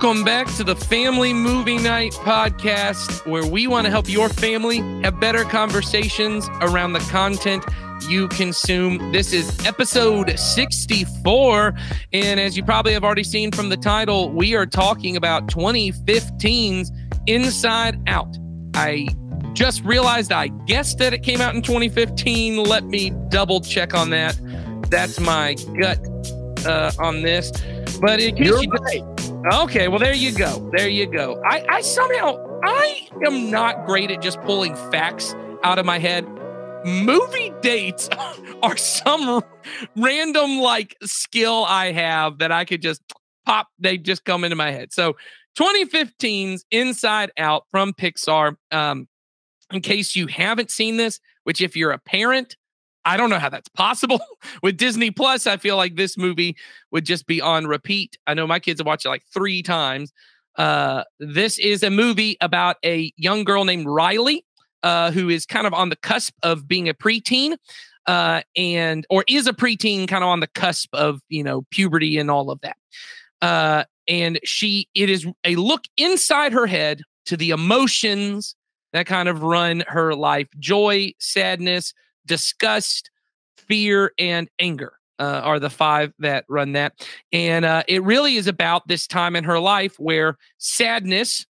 Welcome back to the Family Movie Night podcast, where we want to help your family have better conversations around the content you consume. This is episode 64, and as you probably have already seen from the title, we are talking about 2015's Inside Out. I just realized I guessed that it came out in 2015. Let me double check on that. That's my gut on this. But in case You're you right. Okay, well, there you go. There you go. I am not great at just pulling facts out of my head. Movie dates are some random skill I have that I could just pop. They just come into my head. So 2015's Inside Out from Pixar. In case you haven't seen this, which if you're a parent, I don't know how that's possible. With Disney Plus, I feel like this movie would just be on repeat. I know my kids have watched it like 3 times. This is a movie about a young girl named Riley, who is kind of on the cusp of being a preteen, or is a preteen, kind of on the cusp of, puberty and all of that. And it is a look inside her head to the emotions that kind of run her life: joy, sadness, disgust, fear, and anger are the 5 that run that. And it really is about this time in her life where sadness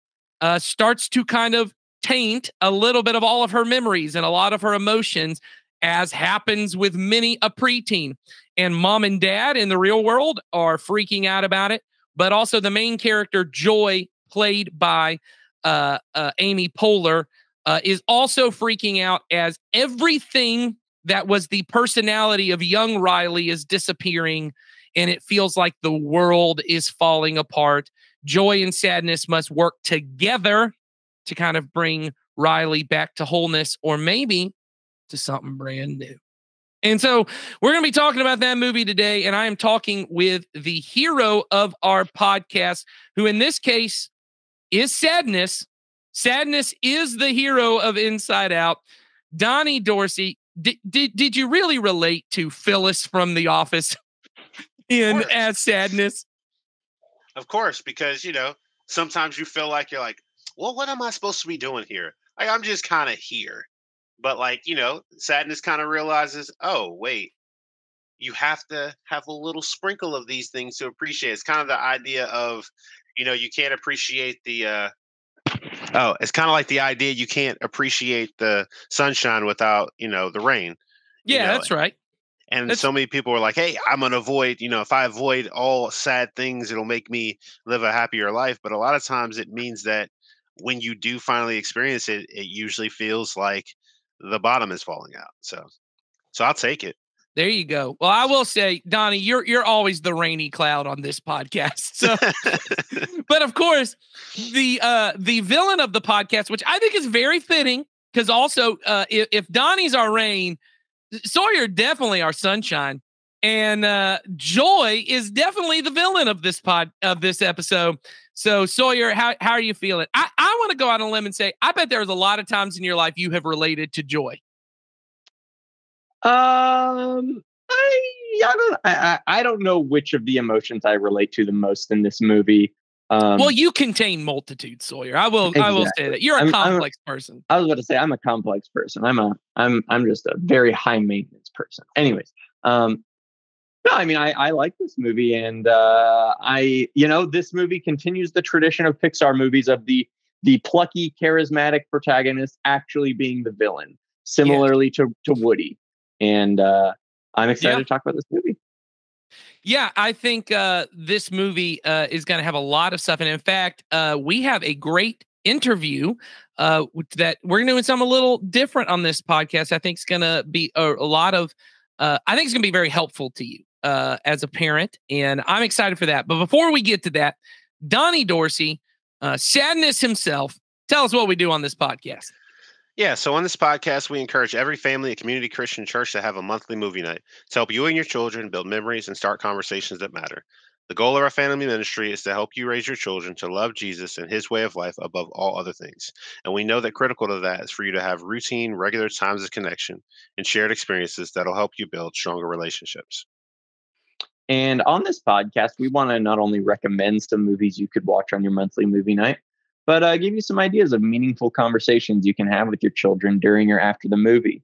starts to kind of taint a little bit of all of her memories and a lot of her emotions, as happens with many a preteen. And mom and dad in the real world are freaking out about it. But also the main character, Joy, played by Amy Poehler, is also freaking out as everything that was the personality of young Riley is disappearing, and it feels like the world is falling apart. Joy and sadness must work together to kind of bring Riley back to wholeness, or maybe to something brand new. And so we're going to be talking about that movie today, and I am talking with the hero of our podcast, who in this case is sadness. Sadness is the hero of Inside Out. Donnie Dorsey, did you really relate to Phyllis from The Office as sadness? Of course, because, sometimes you feel like you're like, well, what am I supposed to be doing here? Like, I'm just kind of here. But sadness kind of realizes, oh, wait, you have to have a little sprinkle of these things to appreciate. It's kind of the idea of, you can't appreciate it's kind of like the idea you can't appreciate the sunshine without, the rain. Yeah, that's right. And so many people were like, hey, I'm going to avoid, if I avoid all sad things, it'll make me live a happier life. But a lot of times it means that when you do finally experience it, it usually feels like the bottom is falling out. So I'll take it. There you go. Well, I will say, Donnie, you're always the rainy cloud on this podcast. So, but of course, the villain of the podcast, which I think is very fitting, because also if Donnie's our rain, Sawyer definitely our sunshine, and Joy is definitely the villain of this episode. So Sawyer, how are you feeling? I want to go out on a limb and say I bet there's a lot of times in your life you have related to Joy. I don't know which of the emotions I relate to the most in this movie. Well, you contain multitudes, Sawyer. I will say that you're a complex person. I was about to say I'm a complex person. I'm just a very high maintenance person. Anyways, no, I mean I like this movie, and this movie continues the tradition of Pixar movies of the plucky, charismatic protagonist actually being the villain, similarly to Woody. And I'm excited to talk about this movie. Yeah, I think this movie is going to have a lot of stuff. And in fact, we have a great interview that we're doing something a little different on this podcast. I think it's going to be a lot of, I think it's going to be very helpful to you as a parent. And I'm excited for that. But before we get to that, Donnie Dorsey, sadness himself, tell us what we do on this podcast. Yeah, so on this podcast, we encourage every family at Community Christian Church to have a monthly movie night to help you and your children build memories and start conversations that matter. The goal of our family ministry is to help you raise your children to love Jesus and his way of life above all other things. And we know that critical to that is for you to have routine, regular times of connection and shared experiences that'll help you build stronger relationships. And on this podcast, we want to not only recommend some movies you could watch on your monthly movie night, but give you some ideas of meaningful conversations you can have with your children during or after the movie.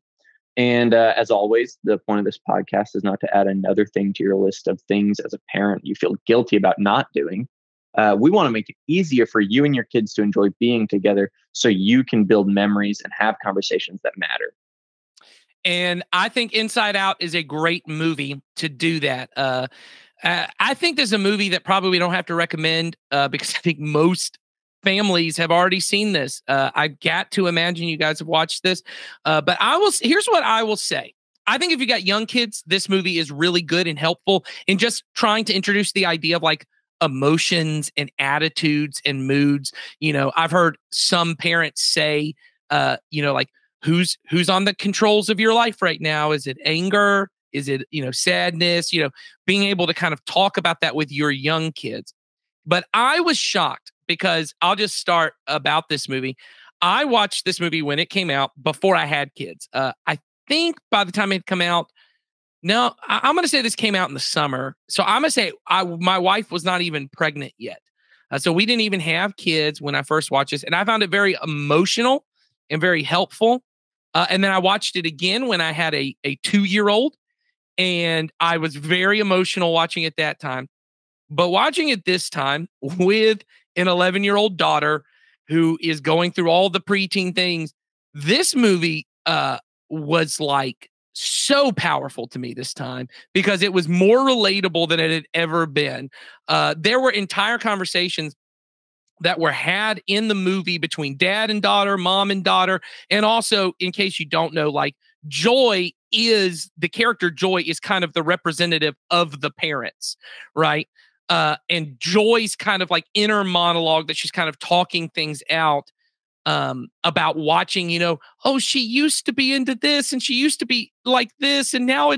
And as always, the point of this podcast is not to add another thing to your list of things as a parent you feel guilty about not doing. We want to make it easier for you and your kids to enjoy being together so you can build memories and have conversations that matter. And I think Inside Out is a great movie to do that. I think there's a movie that probably we don't have to recommend because I think most families have already seen this. I've got to imagine you guys have watched this. But here's what I will say. I think if you got young kids, this movie is really good and helpful in just trying to introduce the idea of like emotions and attitudes and moods. You know, I've heard some parents say, like, who's on the controls of your life right now? Is it anger? Is it, sadness? Being able to kind of talk about that with your young kids. But I was shocked because I'll just start about this movie. I watched this movie when it came out before I had kids. I think by the time it had come out, I'm going to say this came out in the summer. So I'm going to say my wife was not even pregnant yet. So we didn't even have kids when I first watched this. And I found it very emotional and very helpful. And then I watched it again when I had a 2-year-old, and I was very emotional watching it that time. But watching it this time with an 11-year-old daughter who is going through all the preteen things, this movie was like so powerful to me this time because it was more relatable than it had ever been. There were entire conversations that were had in the movie between dad and daughter, mom and daughter. And also, in case you don't know, like the character Joy is kind of the representative of the parents, right? And Joy's kind of like inner monologue that she's kind of talking things out about watching, she used to be into this and she used to be like this. And now I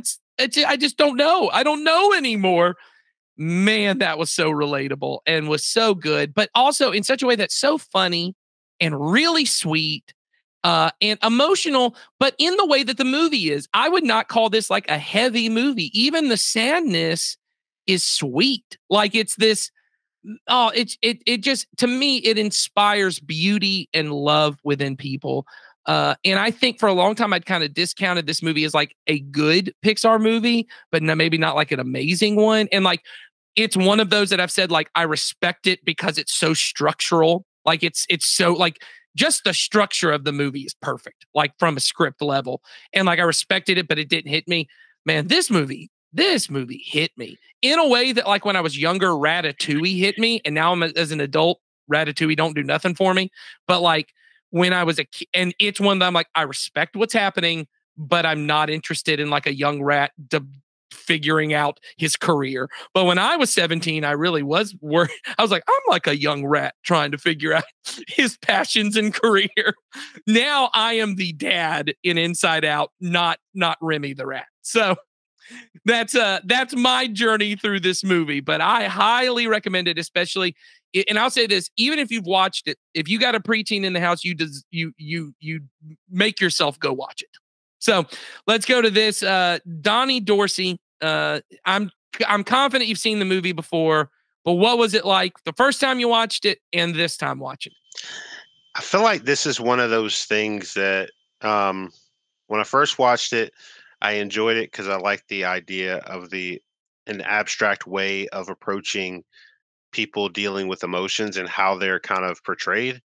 just don't know. I don't know anymore. Man, that was so relatable and was so good, but also in such a way that's so funny and really sweet and emotional, but in the way that the movie is. I would not call this like a heavy movie. Even the sadness is sweet. Like it's this, it just, to me, it inspires beauty and love within people. And I think for a long time, I'd kind of discounted this movie as like a good Pixar movie, but maybe not like an amazing one. And like, it's one of those that I've said, like, I respect it because it's so structural. Like it's so like just the structure of the movie is perfect, like from a script level. And like, I respected it, but it didn't hit me. Man, this movie hit me in a way that like when I was younger, Ratatouille hit me. And now as an adult, Ratatouille don't do nothing for me. But like when I was a kid, and it's one that I'm like, I respect what's happening, but I'm not interested in like a young rat figuring out his career. But when I was 17, I really was worried. I was like, I'm like a young rat trying to figure out his passions and career. Now I am the dad in Inside Out, not Remy the rat. So that's my journey through this movie, but I highly recommend it, especially. And I'll say this, even if you've watched it, if you got a preteen in the house, you make yourself go watch it. So let's go to this. Donnie Dorsey. I'm confident you've seen the movie before, but what was it like the first time you watched it and this time watching it? I feel like this is one of those things that when I first watched it, I enjoyed it because I liked the idea of an abstract way of approaching people dealing with emotions and how they're kind of portrayed.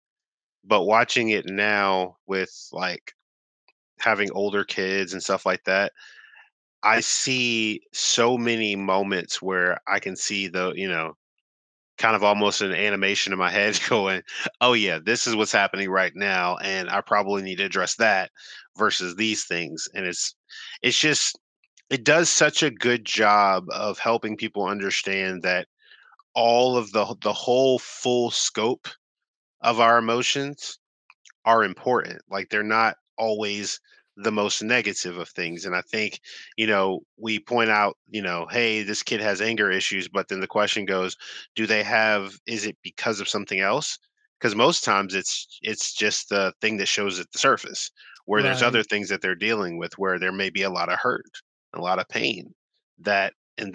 But watching it now with like having older kids and stuff like that, I see so many moments where I can see kind of almost an animation in my head going, oh yeah, this is what's happening right now. And I probably need to address that versus these things. And it does such a good job of helping people understand that all of the whole full scope of our emotions are important. Like they're not always the most negative of things. And I think, we point out, hey, this kid has anger issues, but then the question goes, is it because of something else? Because most times it's just the thing that shows at the surface, where there's other things that they're dealing with, where there may be a lot of hurt, a lot of pain and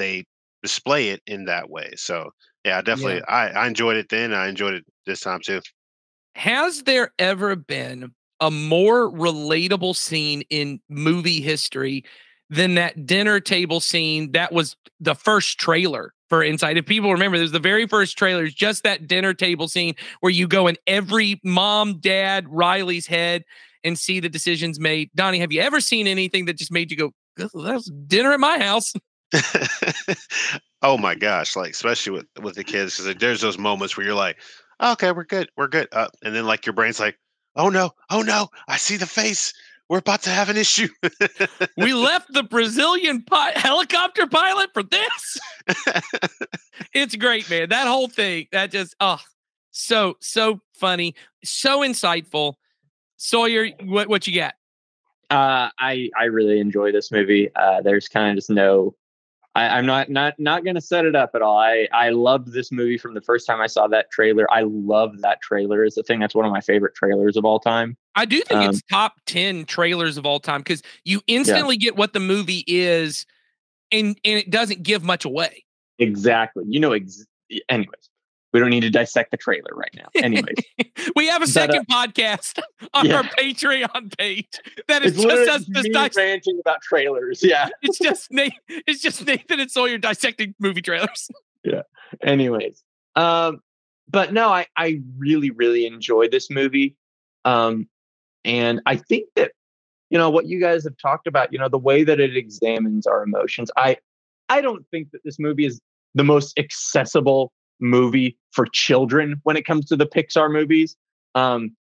display it in that way. So yeah, Yeah. definitely. I enjoyed it then. I enjoyed it this time too. Has there ever been a more relatable scene in movie history than that dinner table scene that was the first trailer for Inside? If people remember, there's the very first trailer, is just that dinner table scene where you go in every mom, dad, Riley's head and see the decisions made. Donnie, have you ever seen anything that just made you go, that was dinner at my house? Oh my gosh, like especially with the kids, because there's those moments where you're like, okay, we're good, and then like your brain's like, oh no, I see the face, we're about to have an issue. We left the Brazilian helicopter pilot for this. It's great, man. That whole thing, that just, so funny, so insightful. Sawyer, what you got? I really enjoy this movie. There's kind of just no, I'm not going to set it up at all. I loved this movie from the first time I saw that trailer. I love that trailer. Is the thing. That's one of my favorite trailers of all time. I do think it's top 10 trailers of all time because you instantly get what the movie is, and it doesn't give much away. Exactly. Anyways, we don't need to dissect the trailer right now. Anyways, we have a second podcast on our Patreon page that is just us just ranting about trailers. Yeah, it's just Nathan and Sawyer dissecting movie trailers. Yeah. Anyways, but no, I really really enjoy this movie, and I think that what you guys have talked about, the way that it examines our emotions. I don't think that this movie is the most accessible movie for children when it comes to the Pixar movies.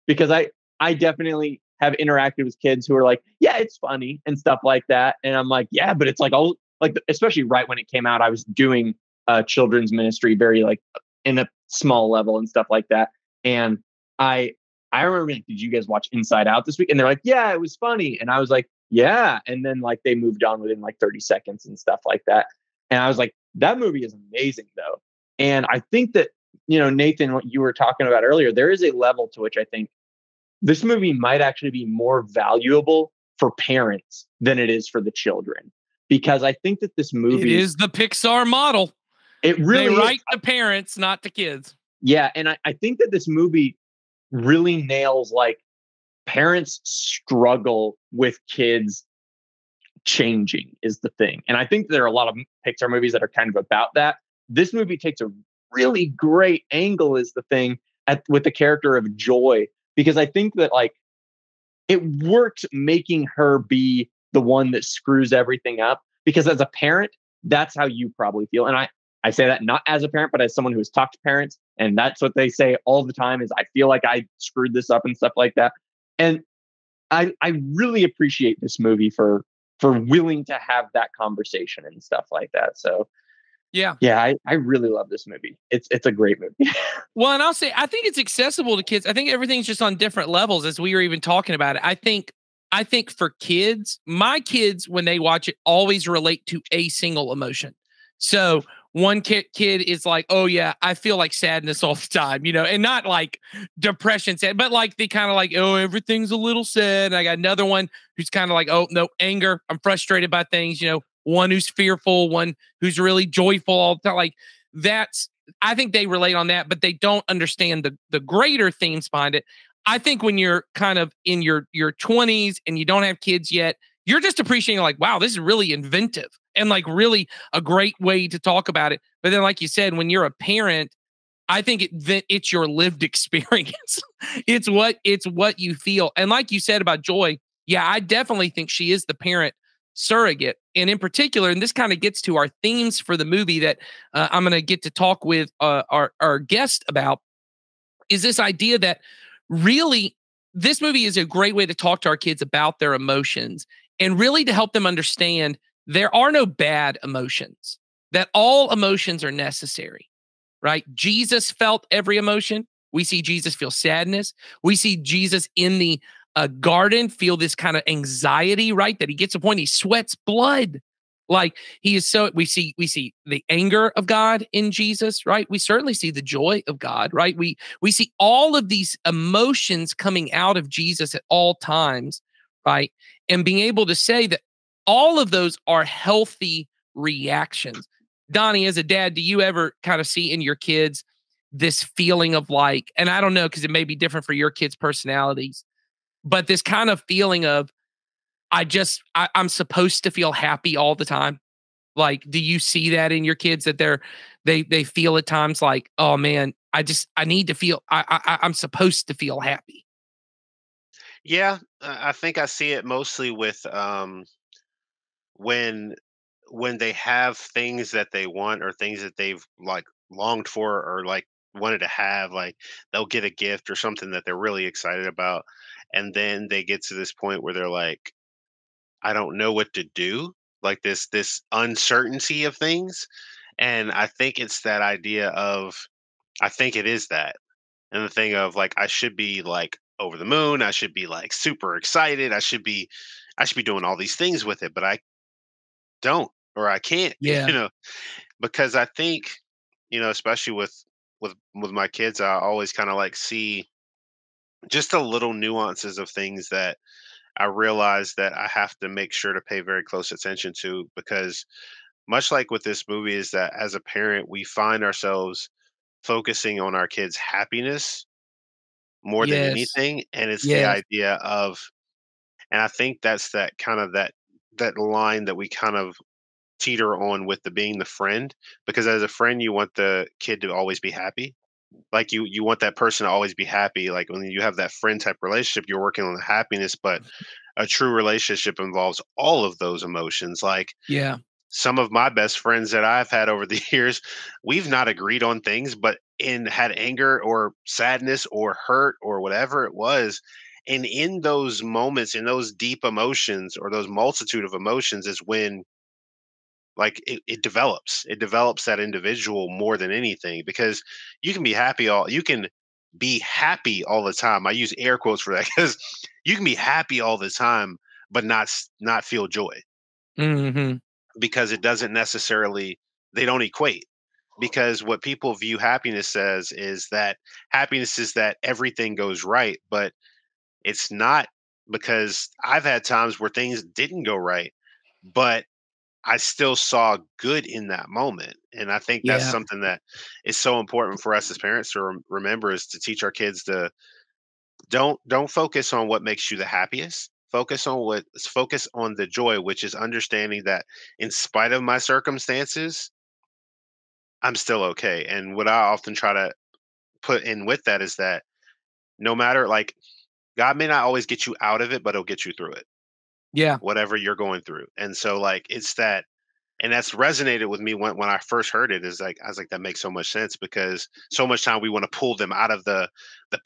Because I definitely have interacted with kids who are like, yeah, it's funny and stuff like that. And I'm like, yeah, but it's like all like, especially right when it came out, I was doing children's ministry very like in a small level and stuff like that. And I remember being like, did you guys watch Inside Out this week? And they're like, yeah, it was funny. And I was like, yeah. And then like they moved on within like 30 seconds and stuff like that. And I was like, that movie is amazing though. And I think that, Nathan, what you were talking about earlier, there is a level to which I think this movie might actually be more valuable for parents than it is for the children. Because I think that this movie is the Pixar model. It really they write to parents, not to kids. Yeah. And I think that this movie really nails like parents struggle with kids changing is the thing. And I think there are a lot of Pixar movies that are kind of about that. This movie takes a really great angle is the thing with the character of Joy, because I think that like it works making her be the one that screws everything up, because as a parent, that's how you probably feel. And I say that not as a parent, but as someone who has talked to parents. And that's what they say all the time is I feel like I screwed this up and stuff like that. And I really appreciate this movie for willing to have that conversation and stuff like that. So yeah, I really love this movie. It's a great movie. Well, and I'll say, I think it's accessible to kids. I think everything's just on different levels as we were even talking about it. I think for kids, my kids, when they watch it, always relate to a single emotion. So one kid is like, oh yeah, I feel like sadness all the time, and not like depression, sad, but like they kind of like, oh, everything's a little sad. And I got another one who's kind of like, oh no, anger. I'm frustrated by things, one who's fearful, one who's really joyful all the time. Like I think they relate on that, but they don't understand the greater themes behind it. I think when you're kind of in your 20s and you don't have kids yet, you're just appreciating like, wow, this is really inventive and like really a great way to talk about it. But then, like you said, when you're a parent, I think it's your lived experience. It's what you feel. And like you said about Joy, yeah, I definitely think she is the parent surrogate. And in particular, and this kind of gets to our themes for the movie that I'm going to get to talk with our guest about, is this idea that really this movie is a great way to talk to our kids about their emotions and really to help them understand there are no bad emotions, that all emotions are necessary, right? Jesus felt every emotion. We see Jesus feel sadness. We see Jesus in the garden feel this kind of anxiety, right? That he gets to a point, he sweats blood. Like he is so, we see the anger of God in Jesus, right? We certainly see the joy of God, right? We see all of these emotions coming out of Jesus at all times, right? And being able to say that all of those are healthy reactions. Donnie, as a dad, do you ever kind of see in your kids this feeling of like, and I don't know, because it may be different for your kids' personalities, but this kind of feeling of, I'm supposed to feel happy all the time. Like, do you see that in your kids that they feel at times like, oh man, I need to feel, I'm supposed to feel happy. Yeah, I think I see it mostly with when they have things that they want or things that they've like longed for or like wanted to have, like they'll get a gift or something that they're really excited about, and then they get to this point where they're like, I don't know what to do, like this uncertainty of things. And I think it's that idea of, I think it is that, and the thing of like I should be like over the moon, I should be like super excited, I should be doing all these things with it, but I don't, or I can't, Yeah. because I think, especially with my kids, I always kind of like see just the little nuances of things that I realize that I have to make sure to pay very close attention to, because much like with this movie is that as a parent we find ourselves focusing on our kids' happiness more than Yes. anything, and it's the Yes. idea of, and I think that's that kind of that line that we kind of teeter on with the being the friend, because as a friend you want the kid to always be happy, like you want that person to always be happy, like when you have that friend type relationship you're working on the happiness, but a true relationship involves all of those emotions. Like Yeah. some of my best friends that I've had over the years, we've not agreed on things, but in had anger or sadness or hurt or whatever it was, and in those moments, in those deep emotions or those multitude of emotions is when like it develops that individual more than anything, because you can be happy all the time. I use air quotes for that because you can be happy all the time but not feel joy, Hmm. because it doesn't necessarily, they don't equate, because what people view happiness as is that happiness is that everything goes right, but it's not, because I've had times where things didn't go right, but I still saw good in that moment. And I think that's Yeah. something that is so important for us as parents to remember, is to teach our kids to don't focus on what makes you the happiest. Focus on the joy, which is understanding that in spite of my circumstances, I'm still okay. And what I often try to put in with that is that no matter, like, God may not always get you out of it, but he'll get you through it, Yeah. whatever you're going through. And so like it's that, and that's resonated with me when I first heard it, is like I was like, that makes so much sense, because so much time we want to pull them out of the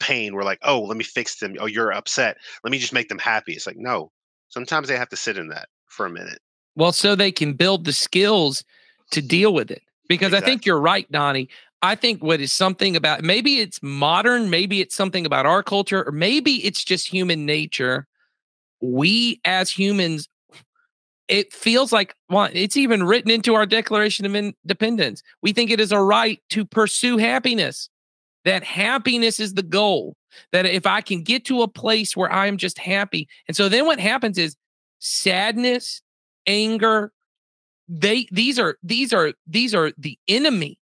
pain. We're like, oh, let me fix them. Oh, you're upset. Let me just make them happy. It's like, no. Sometimes they have to sit in that for a minute. Well, so they can build the skills to deal with it. Because I think Exactly. you're right, Donnie. I think what is something about, maybe it's modern, maybe it's something about our culture, or maybe it's just human nature. We as humans, it feels like, well, it's even written into our Declaration of Independence. We think it is a right to pursue happiness, that happiness is the goal, that if I can get to a place where I'm just happy. And so then what happens is sadness, anger, these are the enemy.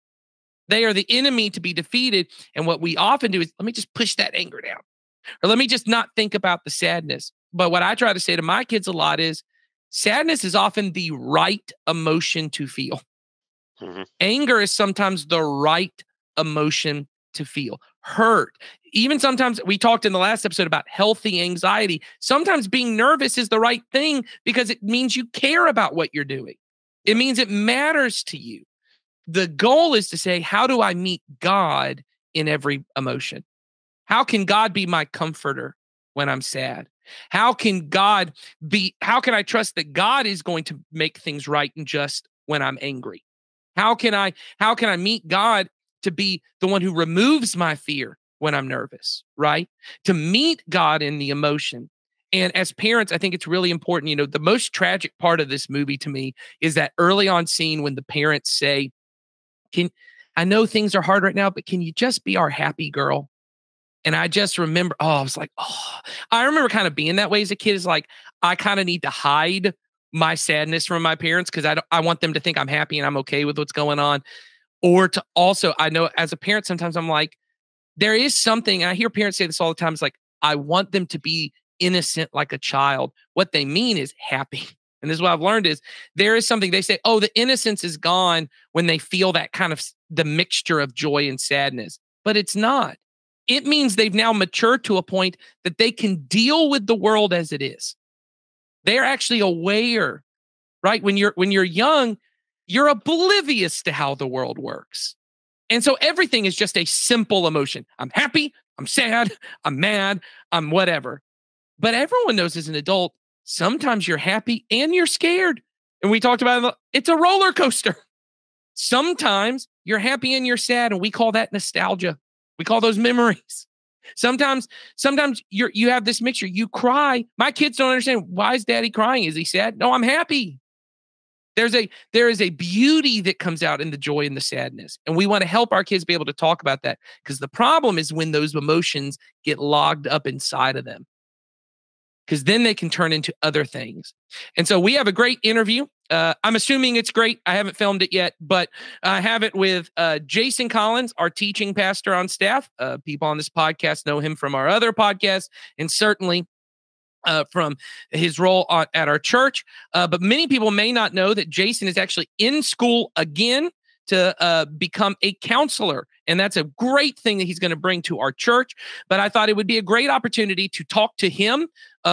They are the enemy to be defeated. And what we often do is, let me just push that anger down, or let me just not think about the sadness. But what I try to say to my kids a lot is, sadness is often the right emotion to feel. Hmm. Anger is sometimes the right emotion to feel. Hurt. Even sometimes, we talked in the last episode about healthy anxiety. Sometimes being nervous is the right thing because it means you care about what you're doing. It means it matters to you. The goal is to say, how do I meet God in every emotion? How can God be my comforter when I'm sad? How can I trust that God is going to make things right and just when I'm angry? How can I meet God to be the one who removes my fear when I'm nervous, right? To meet God in the emotion. And as parents, I think it's really important. The most tragic part of this movie to me is that early on scene when the parents say, "Can I know things are hard right now, but can you just be our happy girl?" And I just remember, I was like, I remember kind of being that way as a kid. Is like, I kind of need to hide my sadness from my parents because I want them to think I'm happy and I'm okay with what's going on. Or to also, I know as a parent, sometimes I'm like, there is something, and I hear parents say this all the time. It's like, I want them to be innocent like a child. What they mean is happy. And this is what I've learned is there is something they say, oh, the innocence is gone when they feel that kind of the mixture of joy and sadness, but it's not. It means they've now matured to a point that they can deal with the world as it is. They're actually aware, right? When you're young, you're oblivious to how the world works. And so everything is just a simple emotion. I'm happy, I'm sad, I'm mad, I'm whatever. But everyone knows as an adult, sometimes you're happy and you're scared. And we talked about it's a roller coaster. Sometimes you're happy and you're sad, and we call that nostalgia. We call those memories. Sometimes you have this mixture. You cry. My kids don't understand, why is daddy crying? Is he sad? No, I'm happy. There is a beauty that comes out in the joy and the sadness. And we want to help our kids be able to talk about that, because the problem is when those emotions get logged up inside of them, because then they can turn into other things. And so we have a great interview. I'm assuming it's great. I haven't filmed it yet, but I have it with Jason Collins, our teaching pastor on staff. People on this podcast know him from our other podcasts, and certainly from his role at our church. But many people may not know that Jason is actually in school again to become a counselor. And that's a great thing that he's going to bring to our church. But I thought it would be a great opportunity to talk to him,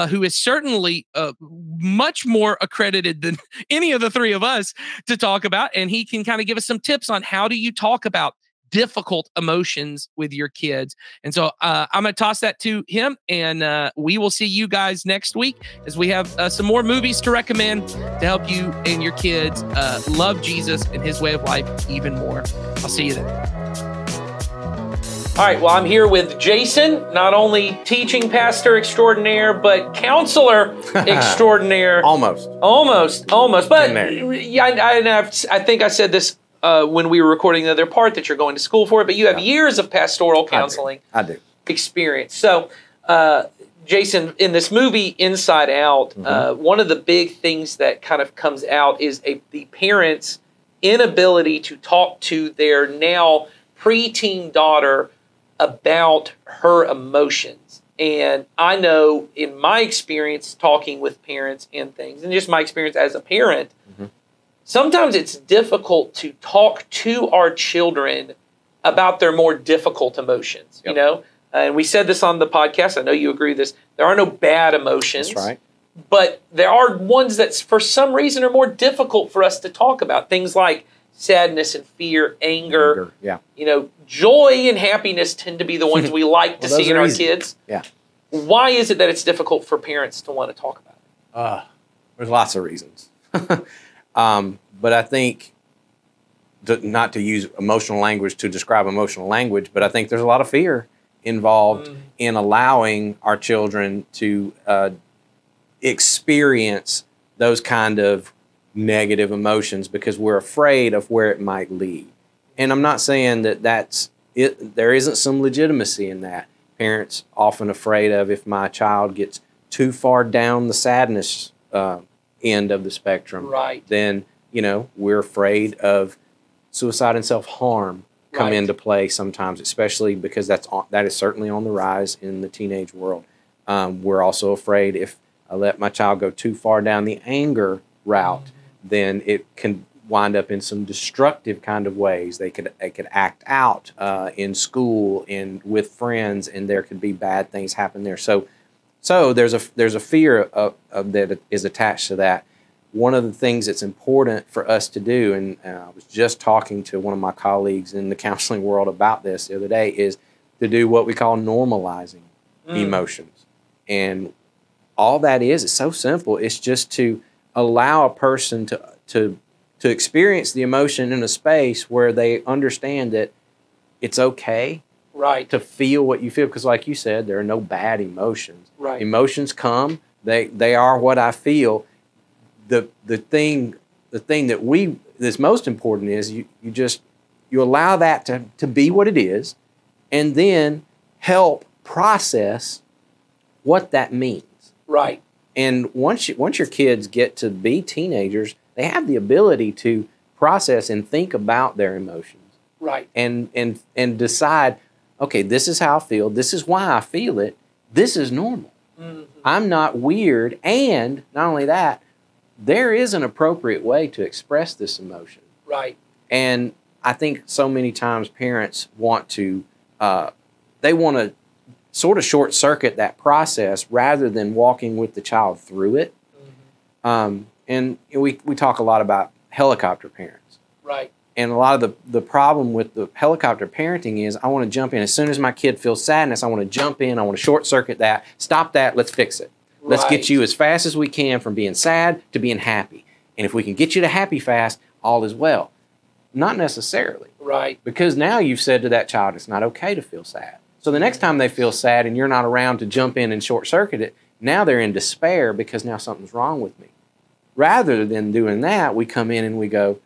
who is certainly much more accredited than any of the three of us to talk about. And he can kind of give us some tips on how do you talk about difficult emotions with your kids. And so I'm going to toss that to him, and we will see you guys next week as we have some more movies to recommend to help you and your kids love Jesus and his way of life even more. I'll see you then. All right, well, I'm here with Jason, not only teaching pastor extraordinaire, but counselor extraordinaire. Almost. But yeah, I think I said this when we were recording the other part that you're going to school for it, but you have years of pastoral counseling I do. experience. So, Jason, in this movie Inside Out, one of the big things that kind of comes out is the parents' inability to talk to their now preteen daughter about her emotions. And I know in my experience talking with parents and things, and just my experience as a parent, sometimes it's difficult to talk to our children about their more difficult emotions, you know? And we said this on the podcast. I know you agree with this. There are no bad emotions. That's right. But there are ones that for some reason are more difficult for us to talk about. Things like sadness and fear, anger. Yeah. You know, joy and happiness tend to be the ones we like to see in our kids. Yeah. Why is it that it's difficult for parents to want to talk about it? There's lots of reasons. But I think, not to use emotional language to describe emotional language, but I think there's a lot of fear involved in allowing our children to experience those kind of negative emotions because we're afraid of where it might lead. And I'm not saying that that's it. There isn't some legitimacy in that. Parents often afraid of if my child gets too far down the sadness end of the spectrum, then we're afraid of suicide and self-harm come into play sometimes, especially because that is certainly on the rise in the teenage world. We're also afraid if I let my child go too far down the anger route, then it can wind up in some destructive kind of ways. They could act out in school and with friends, and there could be bad things happen there. So there's a fear of that is attached to that. One of the things that's important for us to do, and I was just talking to one of my colleagues in the counseling world about this the other day, is to do what we call normalizing emotions. And all that is so simple. It's just to allow a person to experience the emotion in a space where they understand that it's okay to feel what you feel. Because like you said, there are no bad emotions. Emotions come. They are what I feel. The thing that's most important is you allow that to be what it is, and then help process what that means. And once your kids get to be teenagers, they have the ability to process and think about their emotions. Right. And decide, okay, this is how I feel. This is why I feel it. This is normal. Mm-hmm. I'm not weird. And not only that, there is an appropriate way to express this emotion. Right. And I think so many times parents want to, they want to sort of short circuit that process rather than walking with the child through it. Mm-hmm. And we talk a lot about helicopter parents. Right. And a lot of the problem with the helicopter parenting is I want to jump in. As soon as my kid feels sadness, I want to jump in. I want to short circuit that. Stop that. Let's fix it. Let's Right. get you as fast as we can from being sad to being happy. And if we can get you to happy fast, all is well. Not necessarily. Right. Because now you've said to that child, it's not okay to feel sad. So the next time they feel sad and you're not around to jump in and short circuit it, now they're in despair because now something's wrong with me. Rather than doing that, we come in and we go,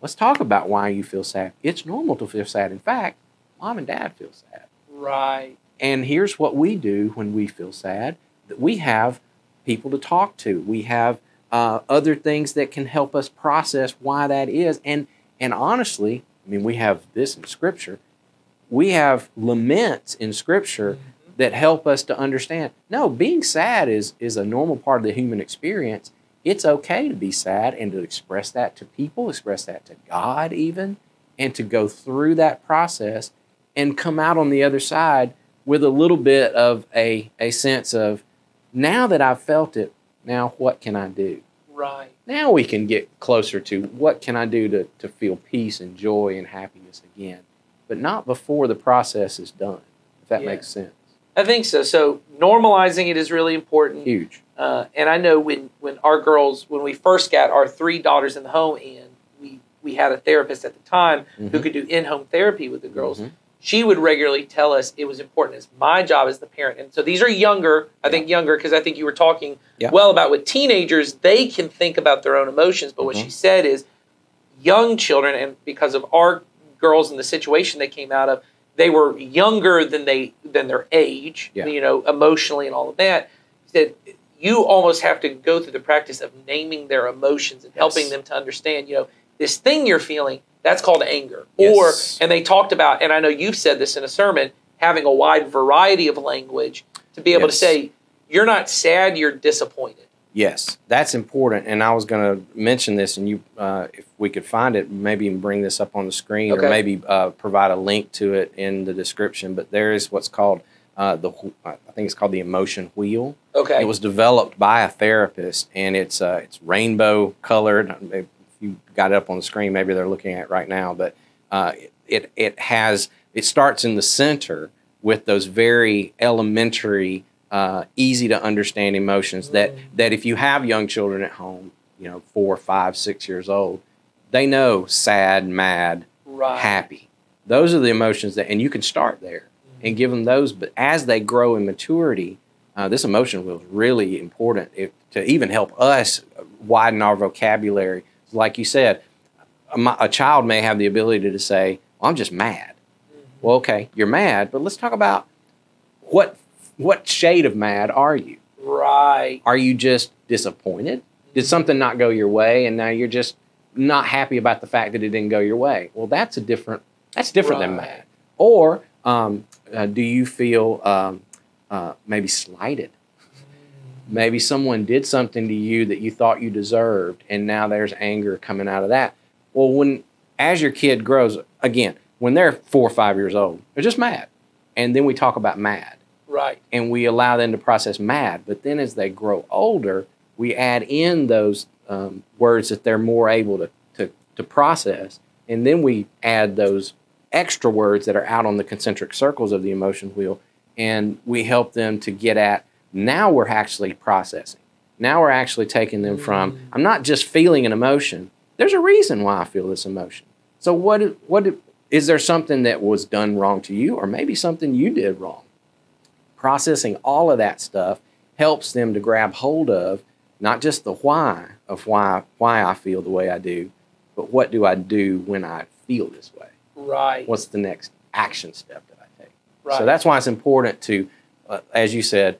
let's talk about why you feel sad. It's normal to feel sad. In fact, mom and dad feel sad. Right. And here's what we do when we feel sad. We have people to talk to. We have other things that can help us process why that is. And honestly, I mean, we have this in Scripture. We have laments in Scripture that help us to understand, no, being sad is a normal part of the human experience. It's okay to be sad and to express that to people, express that to God even, and to go through that process and come out on the other side with a little bit of a sense of, now that I've felt it, now what can I do? Right. Now we can get closer to what can I do to feel peace and joy and happiness again, but not before the process is done, if that Yeah. makes sense. I think so. So normalizing it is really important. Huge. And I know when our girls, when we first got our 3 daughters in the home, and we had a therapist at the time who could do in-home therapy with the girls, she would regularly tell us it was important as my job as the parent. And so these are younger, I think younger, because I think you were talking well about with teenagers, they can think about their own emotions. But what she said is young children, and because of our girls and the situation they came out of, they were younger than their age, you know, emotionally and all of that. She said you almost have to go through the practice of naming their emotions and helping them to understand, you know, this thing you're feeling, that's called anger. Yes. And they talked about, and I know you've said this in a sermon, having a wide variety of language to be able to say, you're not sad, you're disappointed. Yes, that's important. And I was going to mention this, and you, if we could find it, maybe even bring this up on the screen, or maybe provide a link to it in the description. But there is what's called I think it's called the emotion wheel. Okay. It was developed by a therapist, and it's rainbow colored. If you got it up on the screen, maybe they're looking at it right now. But it starts in the center with those very elementary, easy to understand emotions that if you have young children at home, you know, 4, 5, 6 years old, they know sad, mad, happy. Those are the emotions and you can start there and give them those. But as they grow in maturity, this emotion wheel is really important to even help us widen our vocabulary. Like you said, a child may have the ability to say, well, I'm just mad. Well, okay, you're mad, but let's talk about what shade of mad are you? Right. Are you just disappointed? Did something not go your way, and now you're just not happy about the fact that it didn't go your way? Well, that's different than mad. Or do you feel maybe slighted? Maybe someone did something to you that you thought you deserved, and now there's anger coming out of that. Well, as your kid grows, again, when they're 4 or 5 years old, they're just mad. And then we talk about mad. Right. And we allow them to process mad. But then as they grow older, we add in those words that they're more able to process. And then we add those extra words that are out on the concentric circles of the emotion wheel. And we help them to get at, now we're actually processing. Now we're actually taking them from, I'm not just feeling an emotion. There's a reason why I feel this emotion. So what is there something that was done wrong to you, or maybe something you did wrong? Processing all of that stuff helps them to grab hold of not just the why of why I feel the way I do, but what do I do when I feel this way? Right. What's the next action step that I take? Right. So that's why it's important to, as you said,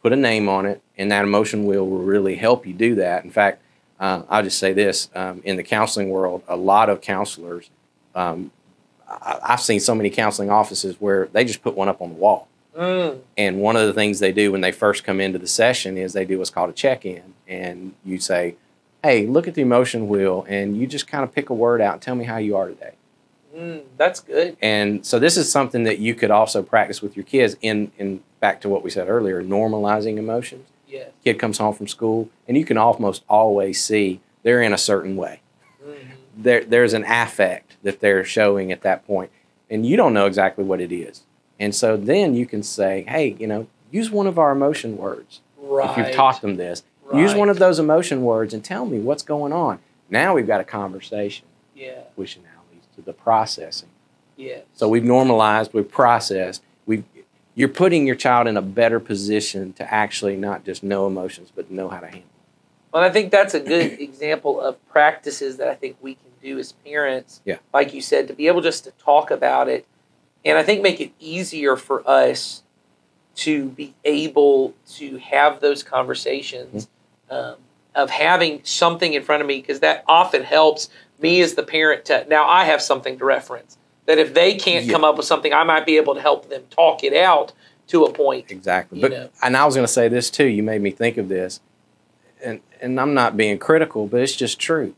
put a name on it and that emotion wheel will really help you do that. In fact, I'll just say this, in the counseling world, a lot of counselors, I've seen so many counseling offices where they just put one up on the wall. And one of the things they do when they first come into the session is they do what's called a check-in. And you say, hey, look at the emotion wheel, and you just kind of pick a word out and tell me how you are today. That's good. And so this is something that you could also practice with your kids in back to what we said earlier, normalizing emotions. Yes. Kid comes home from school, and you can almost always see they're in a certain way. There's an affect that they're showing at that point, and you don't know exactly what it is. And so then you can say, hey, use one of our emotion words. Right. If you've taught them this, use one of those emotion words and tell me what's going on. Now we've got a conversation. Yeah. Which now leads to the processing. Yeah. So we've normalized, we've processed, you're putting your child in a better position to actually not just know emotions, but know how to handle them. Well, I think that's a good example of practices that I think we can do as parents. Yeah. Like you said, to be able just to talk about it, and I think make it easier for us to be able to have those conversations of having something in front of me, because that often helps me as the parent to, now I have something to reference. That if they can't come up with something, I might be able to help them talk it out to a point. Exactly. And I was going to say this too. You made me think of this. And I'm not being critical, but it's just true.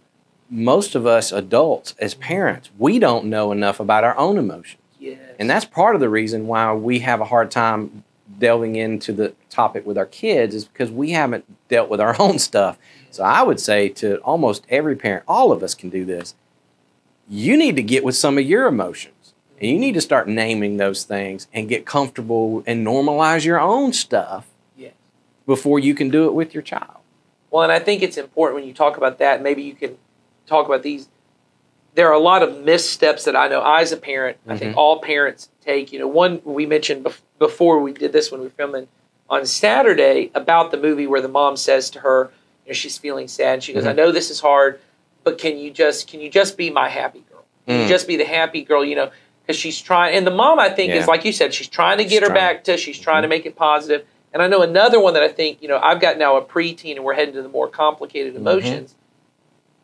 Most of us adults, as parents, we don't know enough about our own emotions. Yes. And that's part of the reason why we have a hard time delving into the topic with our kids, is because we haven't dealt with our own stuff. So I would say to almost every parent, all of us can do this. You need to get with some of your emotions, and you need to start naming those things and get comfortable and normalize your own stuff before you can do it with your child. Well, and I think it's important when you talk about that, maybe you can talk about these. There are a lot of missteps that I know I, as a parent, I think all parents take. One we mentioned before we did this when we were filming on Saturday about the movie where the mom says to her, she's feeling sad, and she goes, I know this is hard, but can you just be my happy girl? Can you just be the happy girl, because she's trying. And the mom, I think, is like you said, she's trying to get her back to, she's trying to make it positive. And I know another one that I think, I've got now a preteen and we're heading to the more complicated emotions.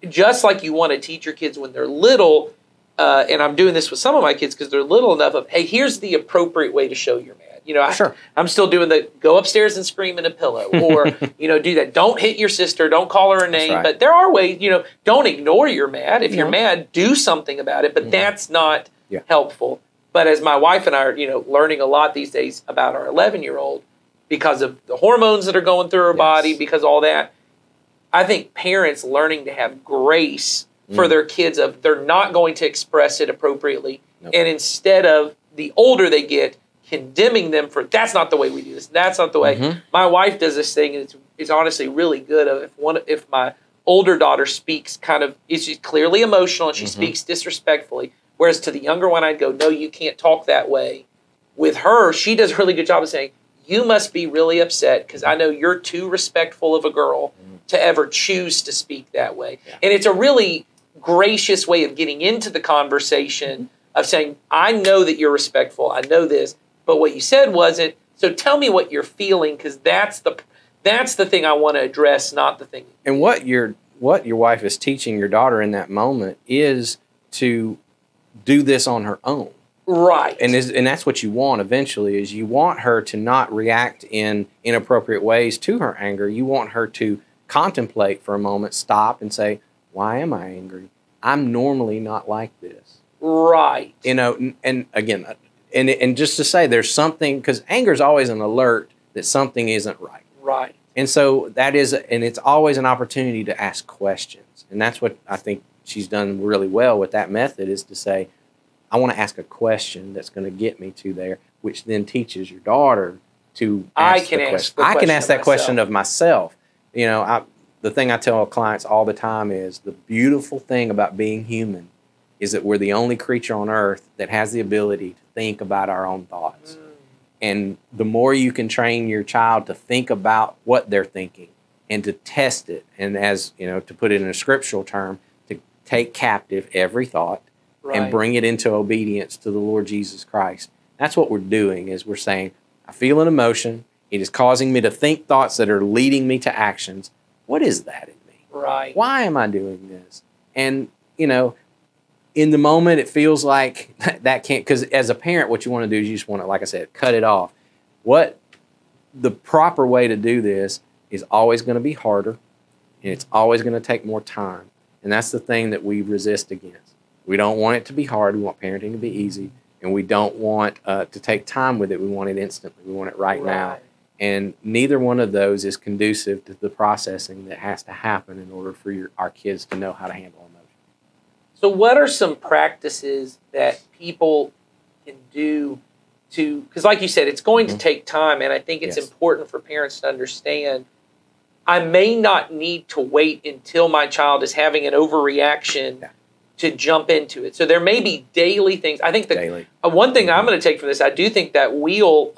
Just like you want to teach your kids when they're little, and I'm doing this with some of my kids because they're little enough of, hey, here's the appropriate way to show you're mad. I'm still doing the go upstairs and scream in a pillow, or, do that. Don't hit your sister. Don't call her a name. Right. But there are ways, don't ignore you're mad. If you're mad, do something about it. But that's not helpful. But as my wife and I are, learning a lot these days about our 11-year-old, because of the hormones that are going through her body, because all that, I think parents learning to have grace for their kids of they're not going to express it appropriately. And instead of the older they get, condemning them for, that's not the way we do this. That's not the way. My wife does this thing, and it's honestly really good. If my older daughter speaks she's clearly emotional and she speaks disrespectfully, whereas to the younger one, I'd go, no, you can't talk that way. With her, she does a really good job of saying, you must be really upset because I know you're too respectful of a girl to ever choose to speak that way. And it's a really gracious way of getting into the conversation of saying, I know that you're respectful. I know this, but what you said wasn't. So tell me what you're feeling, because that's the thing I want to address, not the thing. And what your wife is teaching your daughter in that moment is to do this on her own. Right. And that's what you want eventually, is you want her to not react in inappropriate ways to her anger. You want her to contemplate for a moment, stop and say, why am I angry? I'm normally not like this. Right. And again, and just to say there's something, because anger is always an alert that something isn't right. Right. And so it's always an opportunity to ask questions. And that's what I think she's done really well with that method, is to say, I want to ask a question that's going to get me to there, which then teaches your daughter to ask the question. I can ask that question of myself. The thing I tell clients all the time is the beautiful thing about being human is that we're the only creature on earth that has the ability to think about our own thoughts. And the more you can train your child to think about what they're thinking and to test it, and as to put it in a scriptural term, to take captive every thought, and bring it into obedience to the Lord Jesus Christ. That's what we're doing, is we're saying, I feel an emotion. It is causing me to think thoughts that are leading me to actions. What is that in me? Right. Why am I doing this? And, you know, in the moment, it feels like that can't, because as a parent, what you want to do is you just want to, like I said, cut it off. What the proper way to do this is always going to be harder, and it's always going to take more time. And that's the thing that we resist against. We don't want it to be hard. We want parenting to be easy, and we don't want to take time with it. We want it instantly. We want it right now. And neither one of those is conducive to the processing that has to happen in order for our kids to know how to handle emotions. So what are some practices that people can do to, because like you said, it's going to take time, and I think it's important for parents to understand, I may not need to wait until my child is having an overreaction to jump into it. So there may be daily things. I think that one thing I'm going to take from this, I do think that we'll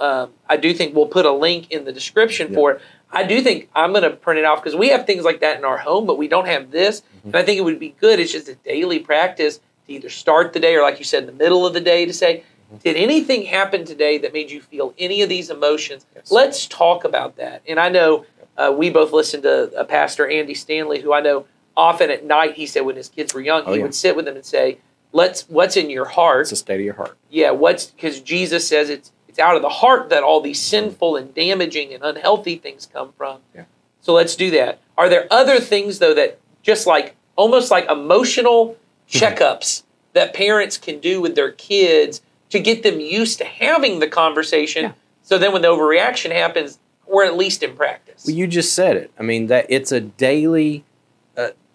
put a link in the description for it. I do think I'm going to print it off because we have things like that in our home, but we don't have this. And I think it would be good. It's just a daily practice to either start the day or, like you said, in the middle of the day to say, did anything happen today that made you feel any of these emotions? Let's talk about that. And I know we both listened to Pastor Andy Stanley, who I know often at night, he said when his kids were young, he would sit with them and say, what's in your heart? It's the state of your heart. Yeah, because Jesus says it's out of the heart that all these sinful and damaging and unhealthy things come from. Yeah. So let's do that. Are there other things, though, that just almost like emotional checkups that parents can do with their kids to get them used to having the conversation? Yeah. So then when the overreaction happens, we're at least in practice. Well, you just said it. I mean, that it's a daily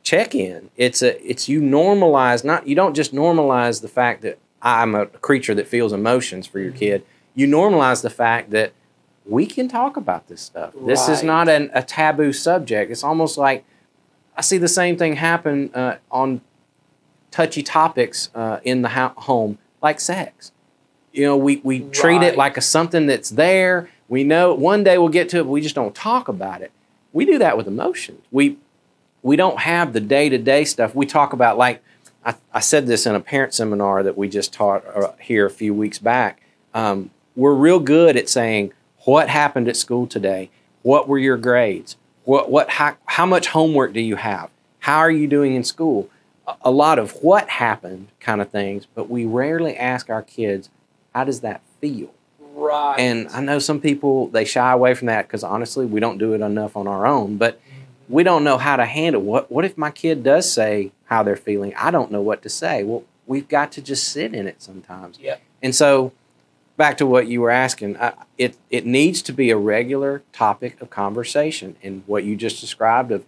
check-in. It's you normalize, you don't just normalize the fact that I'm a creature that feels emotions for your kid. You normalize the fact that we can talk about this stuff. Right. This is not a taboo subject. It's almost like I see the same thing happen on touchy topics in the home, like sex. You know, we treat it like something that's there. We know one day we'll get to it, but we just don't talk about it. We do that with emotions. We don't have the day-to-day stuff. We talk about, like, I said this in a parent seminar that we just taught here a few weeks back. We're real good at saying, what happened at school today? What were your grades? How much homework do you have? How are you doing in school? A lot of what happened kind of things, but we rarely ask our kids, how does that feel? Right. And I know some people, they shy away from that because honestly, we don't do it enough on our own, but we don't know how to handle what if my kid does say how they're feeling? I don't know what to say. Well, we've got to just sit in it sometimes. Yeah. And so back to what you were asking, it needs to be a regular topic of conversation. And what you just described of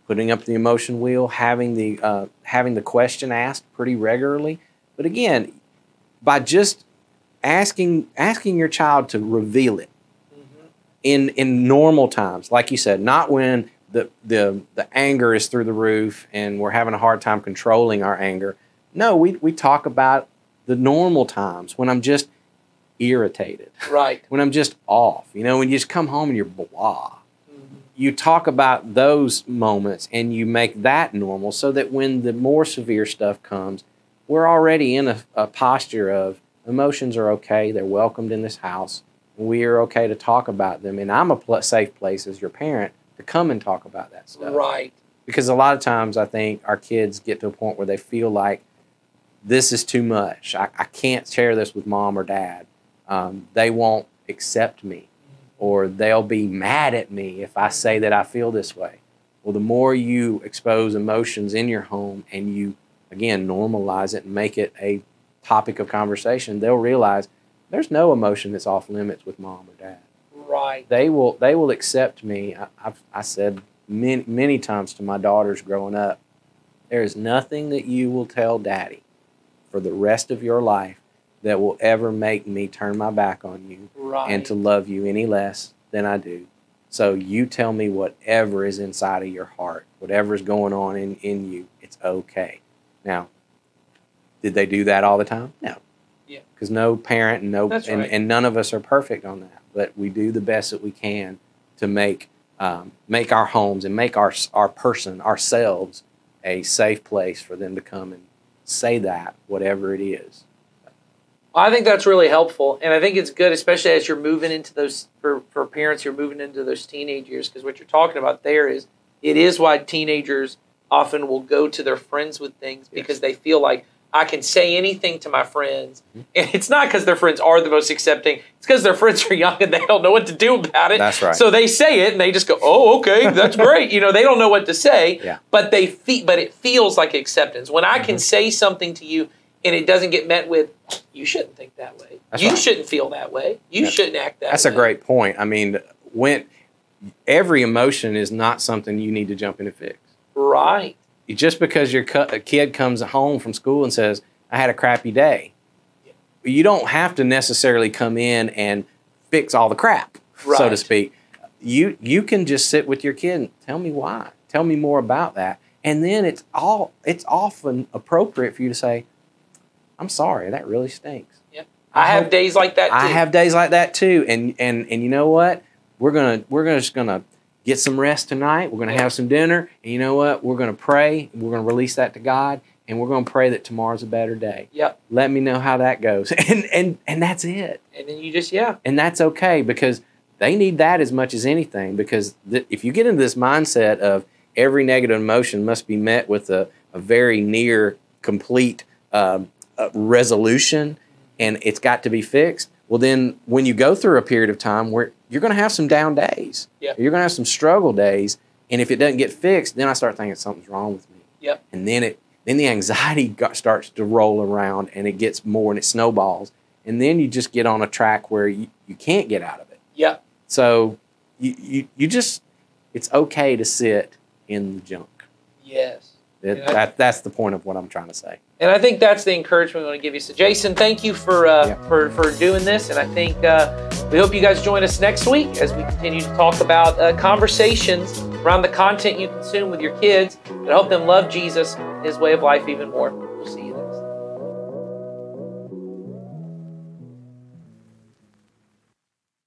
putting up the emotion wheel, having the question asked pretty regularly. But again, by just asking your child to reveal it in normal times, like you said, not when the anger is through the roof and we're having a hard time controlling our anger. No, we talk about the normal times when I'm just irritated. Right. When I'm just off. You know, when you just come home and you're blah. You talk about those moments and you make that normal so that when the more severe stuff comes, we're already in a posture of emotions are okay. They're welcomed in this house. We are okay to talk about them. And I'm a safe place as your parent to come and talk about that stuff. Right. Because a lot of times I think our kids get to a point where they feel like this is too much. I can't share this with mom or dad. They won't accept me, or they'll be mad at me if I say that I feel this way. Well, the more you expose emotions in your home and you, again, normalize it and make it a topic of conversation, they'll realize there's no emotion that's off limits with mom or dad. Right. They will accept me. I said many times to my daughters growing up, there is nothing that you will tell daddy for the rest of your life that will ever make me turn my back on you and to love you any less than I do. So you tell me whatever is inside of your heart, whatever is going on in you, it's okay. Now, did they do that all the time? No. Yeah. Because no parent and none of us are perfect on that. But we do the best that we can to make our homes and make our person, ourselves, a safe place for them to come and say that, whatever it is. I think that's really helpful, and I think it's good, especially as you're moving into those, for parents, you're moving into those teenage years, because what you're talking about there is, it is why teenagers often will go to their friends with things, because they feel like, I can say anything to my friends, and it's not because their friends are the most accepting, it's because their friends are young and they don't know what to do about it. That's right. So they say it, and they just go, oh, okay, that's great. They don't know what to say, but but it feels like acceptance. When I can say something to you, and it doesn't get met with, you shouldn't think that way. You shouldn't feel that way. You shouldn't act that way. That's a great point. I mean, when every emotion is not something you need to jump in and fix. Right. Just because a kid comes home from school and says, I had a crappy day, you don't have to necessarily come in and fix all the crap, so to speak. You can just sit with your kid and tell me why. Tell me more about that. And then it's often appropriate for you to say, I'm sorry, that really stinks. Yep. I have days like that too. I have days like that too. And you know what? We're just gonna get some rest tonight. We're gonna have some dinner, and you know what? We're gonna pray. We're gonna release that to God, and we're gonna pray that tomorrow's a better day. Yep. Let me know how that goes, and that's it. And then you just and that's okay, because they need that as much as anything. Because if you get into this mindset of every negative emotion must be met with a very near complete resolution, and it's got to be fixed, well, then when you go through a period of time where you're going to have some down days, you're going to have some struggle days, and if it doesn't get fixed, then I start thinking something's wrong with me. Yep. And then the anxiety starts to roll around, and it gets more, and it snowballs, and then you just get on a track where you can't get out of it. Yep. So you just, it's okay to sit in the junk. Yes. That's the point of what I'm trying to say. And I think that's the encouragement we want to give you. So, Jason, thank you for doing this. And I think we hope you guys join us next week as we continue to talk about conversations around the content you consume with your kids that help them love Jesus and His way of life even more. We'll see you then.